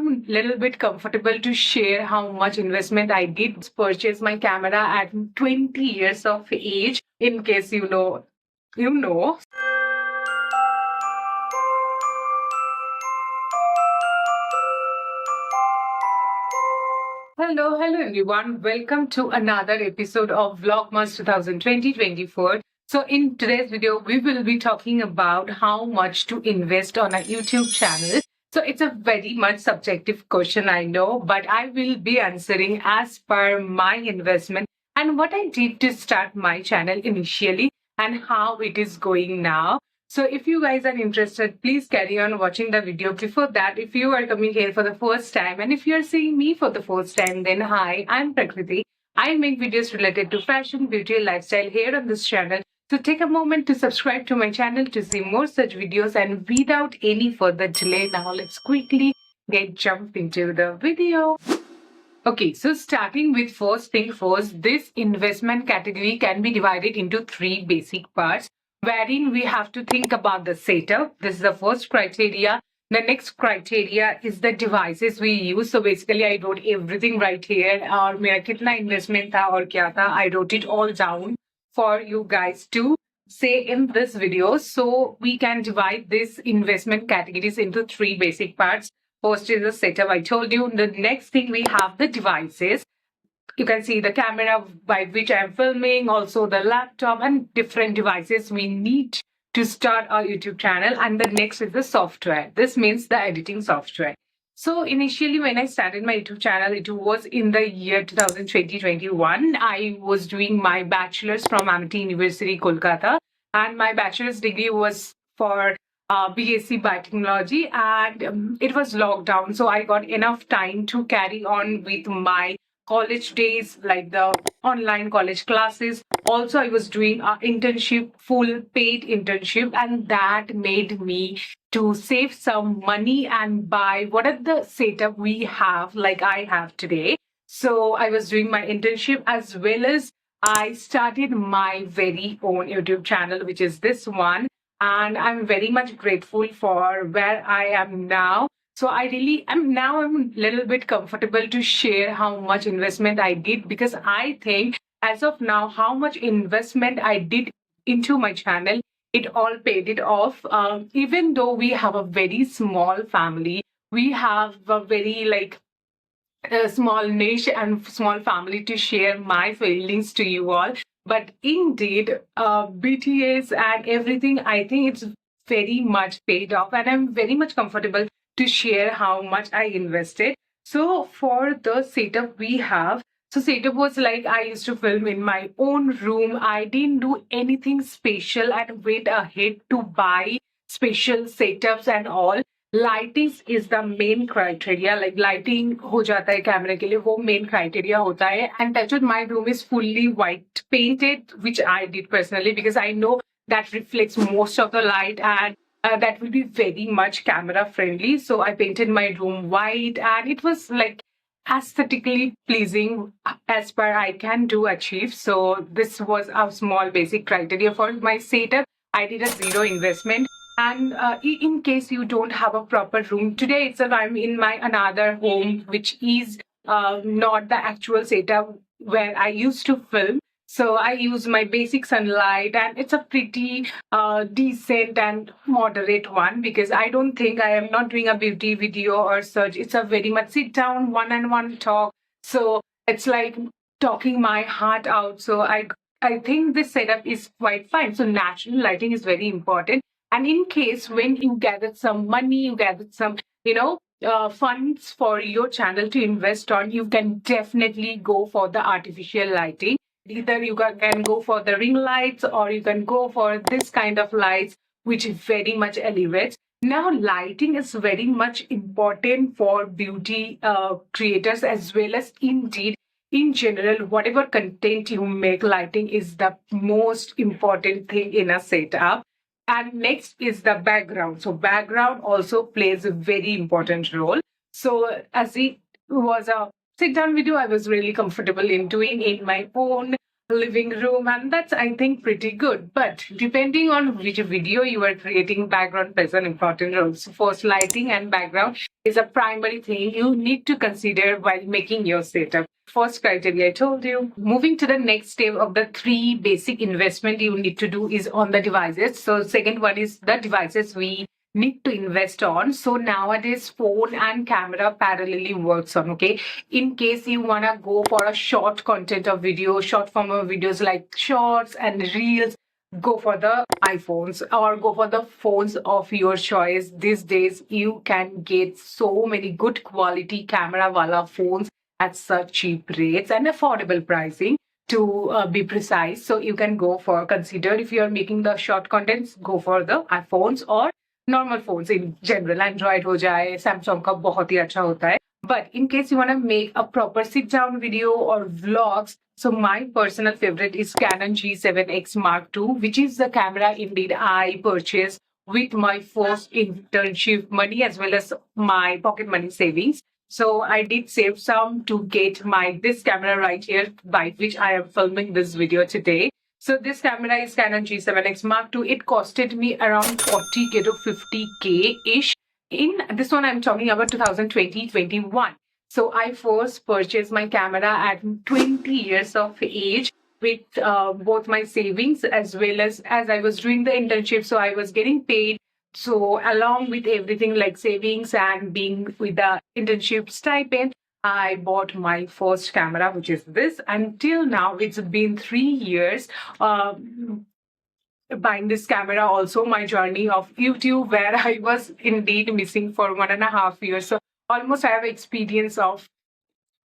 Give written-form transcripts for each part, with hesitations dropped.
I'm a little bit comfortable to share how much investment I did purchase my camera at 20 years of age. In case you know, you know. Hello everyone. Welcome to another episode of Vlogmas 2020-24. So in today's video, we will be talking about how much to invest on a YouTube channel. So it's a very much subjective question, I know, but I will be answering as per my investment and what I did to start my channel initially and how it is going now. So if you guys are interested, please carry on watching the video. Before that, if you are coming here for the first time and if you are seeing me for the first time, then hi, I'm Prakriti. I make videos related to fashion, beauty, and lifestyle here on this channel. So take a moment to subscribe to my channel to see more such videos. And without any further delay, now let's quickly get jump into the video. Okay, so starting with first thing first, this investment category can be divided into three basic parts, wherein we have to think about the setup. This is the first criteria. The next criteria is the devices we use. So basically, I wrote everything right here. और मेरा कितना investment था और क्या था. I wrote it all down for you guys to say in this video. So we can divide this investment categories into three basic parts. First is the setup, I told you. The next thing we have the devices. You can see the camera by which I'm filming, also the laptop and different devices we need to start our YouTube channel. And the next is the software. This means the editing software. So initially when I started my YouTube channel, it was in the year 2020-21. I was doing my bachelor's from Amity University, Kolkata. And my bachelor's degree was for BSc Biotechnology, and it was locked down. So I got enough time to carry on with my college days, like the online college classes. Also, I was doing an internship, full paid internship, and that made me to save some money and buy what are the setup we have, like I have today. So I was doing my internship as well as I started my very own YouTube channel, which is this one. And I'm very much grateful for where I am now. So I really am now I'm a little bit comfortable to share how much investment I did, because I think as of now, how much investment I did into my channel, it all paid it off. Even though we have a very small family, we have a very a small niche and small family to share my feelings to you all. But indeed, BTS and everything, I think it's very much paid off, and I'm very much comfortable to share how much I invested. So for the setup we have, so setup was like I used to film in my own room. I didn't do anything special and went ahead to buy special setups and all. Lighting is the main criteria. Like lighting हो जाता है कैमरे के लिए, वो main criteria होता है. And touch wood, my room is fully white painted, which I did personally because I know that reflects most of the light, and that will be very much camera friendly. So I painted my room white, and it was like aesthetically pleasing as per I can do achieve. So this was a small basic criteria for my setup. I did a zero investment. And in case you don't have a proper room, today itself I'm in my another home, which is not the actual setup where I used to film. So I use my basic sunlight, and it's a pretty decent and moderate one, because I don't think I am not doing a beauty video or such. It's a very much sit down one-on-one talk. So it's like talking my heart out. So I think this setup is quite fine. So natural lighting is very important. And in case when you gather some money, you gather some, funds for your channel to invest on, you can definitely go for the artificial lighting. Either you can go for the ring lights, or you can go for this kind of lights, which very much elevates. Now, lighting is very much important for beauty creators, as well as indeed in general, whatever content you make, lighting is the most important thing in a setup. And next is the background. So background also plays a very important role. So as it was a sit down video, I was really comfortable in doing in my own living room, and that's, I think, pretty good. But depending on which video you are creating, background plays an important role. So first, lighting and background is a primary thing you need to consider while making your setup. First criteria I told you. Moving to the next step of the three basic investment you need to do is on the devices. So second one is the devices we need to invest on. So nowadays phone and camera parallelly works on, okay? In case you want to go for a short content of video, short form of videos like shorts and reels, go for the iPhones or go for the phones of your choice. These days you can get so many good quality camera wala phones at such cheap rates and affordable pricing, to be precise. So you can go for, consider, if you are making the short contents, go for the iPhones or normal phones in general. Android हो जाए, Samsung का बहुत ही अच्छा होता है. But in case you want to make a proper sit down video or vlogs, so my personal favorite is Canon G7X Mark II, which is the camera indeed I purchased with my first internship money as well as my pocket money savings. So I did save some to get my this camera right here, by which I am filming this video today. So this camera is Canon G7X Mark II. It costed me around 40k to 50k ish. In this one, I'm talking about 2020-21. So I first purchased my camera at 20 years of age with both my savings as well as I was doing the internship. So I was getting paid. So along with everything like savings and being with the internship stipend, I bought my first camera, which is this. Until now, it's been 3 years. Buying this camera, also my journey of YouTube, where I was indeed missing for 1.5 years. So almost I have experience of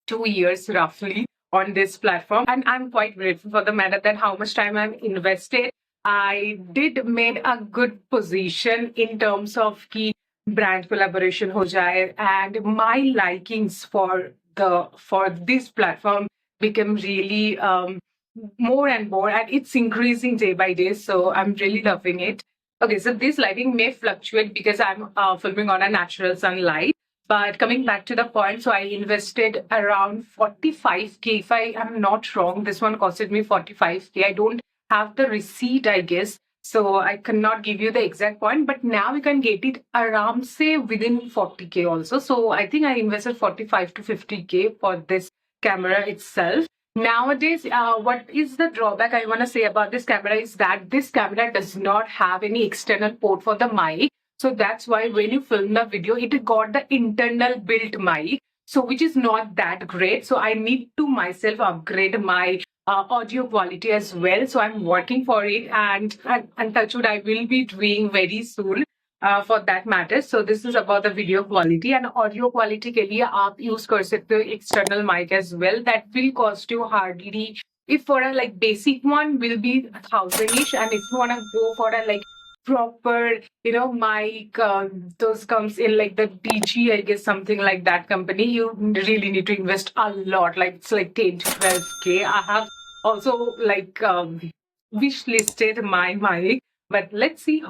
2 years roughly on this platform, and I'm quite grateful for the matter that how much time I've invested. I did made a good position in terms of key brand collaboration ho jaye, and my likings for this platform become really more and more, and it's increasing day by day. So I'm really loving it. Okay, so this lighting may fluctuate because I'm filming on a natural sunlight. But coming back to the point, so I invested around 45k. If I am not wrong, this one costed me 45k. I don't have the receipt, I guess. So I cannot give you the exact point, but now you can get it around, say, within 40k also. So I think I invested 45 to 50k for this camera itself. Nowadays, what is the drawback I want to say about this camera is that this camera does not have any external port for the mic. So that's why when you film the video, it got the internal built mic, so which is not that great. So I need to myself upgrade my audio quality as well. So I'm working for it, and touch wood, I will be doing very soon. For that matter. So this is about the video quality, and audio quality के लिए आप use कर सकते हो external mic as well. That will cost you hardly, if for a like basic one will be 1,000-ish, and if you want to go for a like proper, mic, those comes in like the DG, I guess, something like that company, you really need to invest a lot. Like it's like 10 to 12k. I have also like wish listed my mic, but let's see.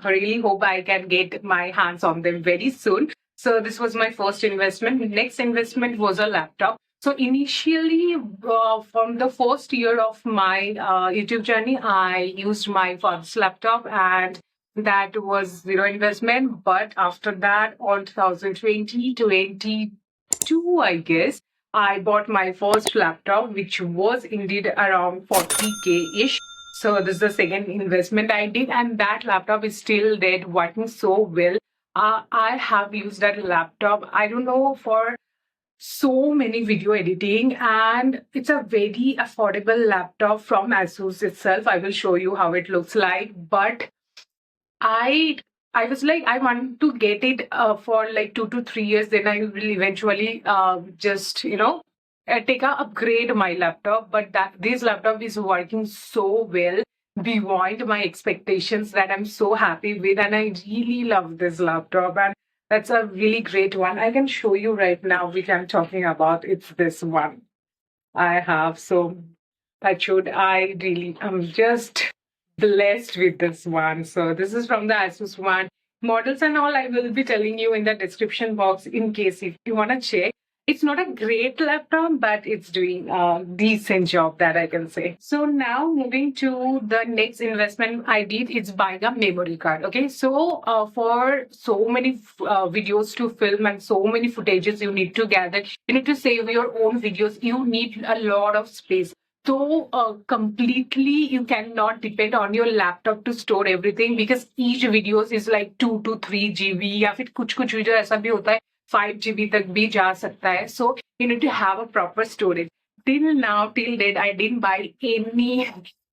Really hope I can get my hands on them very soon. So this was my first investment. Next investment was a laptop. So initially, from the first year of my YouTube journey, I used my father's laptop, and that was zero investment. But after that, on 2022, I guess, I bought my first laptop, which was indeed around 40k-ish. So this is the second investment I did, and that laptop is still there, working so well. I have used that laptop, I don't know, for so many video editing, and it's a very affordable laptop from Asus itself. I will show you how it looks like. But I was like, I want to get it for like 2 to 3 years. Then I will eventually just take a upgrade my laptop. But this laptop is working so well beyond my expectations that I'm so happy with, and I really love this laptop. And that's a really great one. I can show you right now which I'm talking about. It's this one I have. So I really am just blessed with this one. So this is from the Asus one. Models and all I will be telling you in the description box in case if you want to check. It's not a great laptop, but it's doing a decent job, that I can say. So now moving to the next investment I did, it's buying a memory card. Okay, so for so many videos to film and so many footages you need to gather, you need to save your own videos. You need a lot of space. So completely you cannot depend on your laptop to store everything, because each videos is like 2 to 3 GB, या फिर कुछ video ऐसा भी होता है 5 GB तक भी जा सकता है. So you need to have a proper storage. Till date, I didn't buy any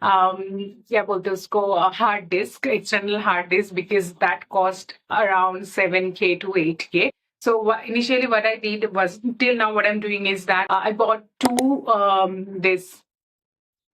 क्या बोलते हैं उसको hard disk, external hard disk, because that cost around 7K to 8K. So initially what I did was, till now what I'm doing is that I bought two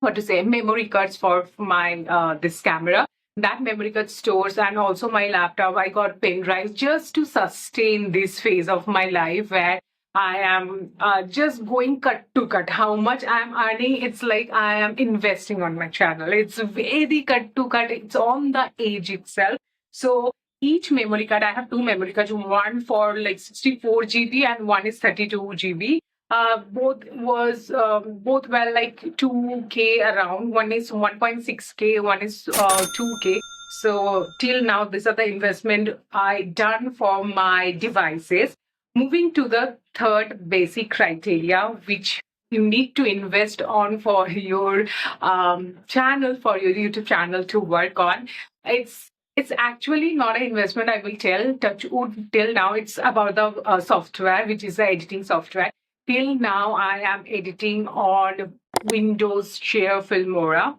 memory cards for my this camera. That memory card stores, and also my laptop. I got pen drives just to sustain this phase of my life where I am just going cut to cut. How much I'm earning, it's like I am investing on my channel. It's very cut to cut. It's on the age itself. So each memory card, I have two memory cards, one for like 64 GB and one is 32 GB. Both were like 2K around. One is 1.6K, one is 2K. So till now, these are the investment I done for my devices. Moving to the third basic criteria, which you need to invest on for your channel, for your YouTube channel to work on. It's actually not an investment, I will tell. Touch wood, till now it's about the software, which is the editing software. Till now, I am editing on Windows Share Filmora.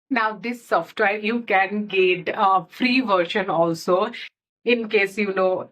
Now, this software, you can get a free version also, in case you know.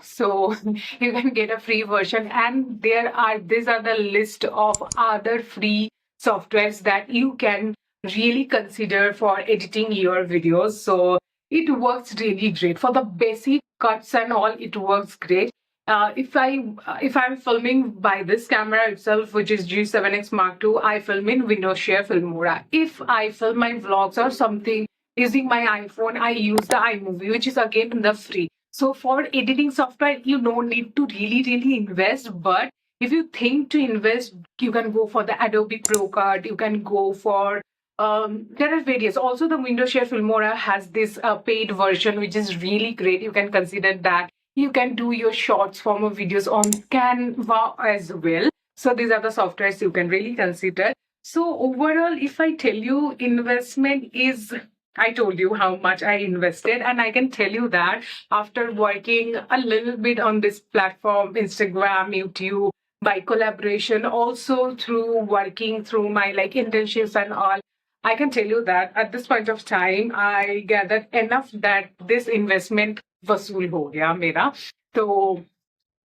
So you can get a free version, and these are the list of other free softwares that you can really consider for editing your videos. So it works really great for the basic cuts and all. It works great. If I'm filming by this camera itself, which is G7X Mark II, I film in Windows Share Filmora. If I film my vlogs or something using my iPhone, I use the iMovie, which is again the free. So for editing software, you don't need to really invest. But if you think to invest, you can go for the Adobe Pro Card. You can go for there are various. Also, the Windows Share Filmora has this paid version, which is really great. You can consider that. You can do your shorts form of videos on Canva as well. So these are the softwares you can really consider. So overall, if I tell you investment is, I told you how much I invested, and I can tell you that after working a little bit on this platform, Instagram, YouTube, by collaboration, also through working through my like internships and all, I can tell you that at this point of time, I gathered enough that this investment वसूल हो गया मेरा.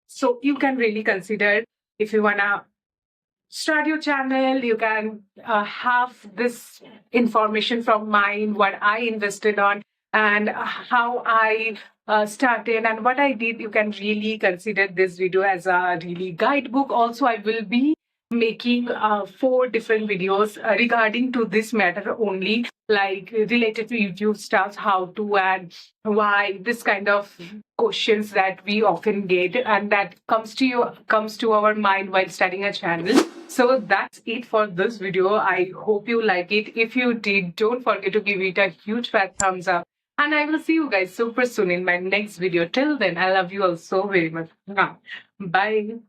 So you can really consider, if you wanna start your channel, you can have this information from mine, what I invested on and how I started and what I did. You can really consider this video as a really guidebook. Also, I will be making 4 different videos regarding to this matter only, like related to YouTube stuff, how to and why, this kind of questions that we often get and that comes to our mind while starting a channel. So that's it for this video. I hope you like it. If you did, don't forget to give it a huge fat thumbs up. And I will see you guys super soon in my next video. Till then, I love you all so very much. Bye.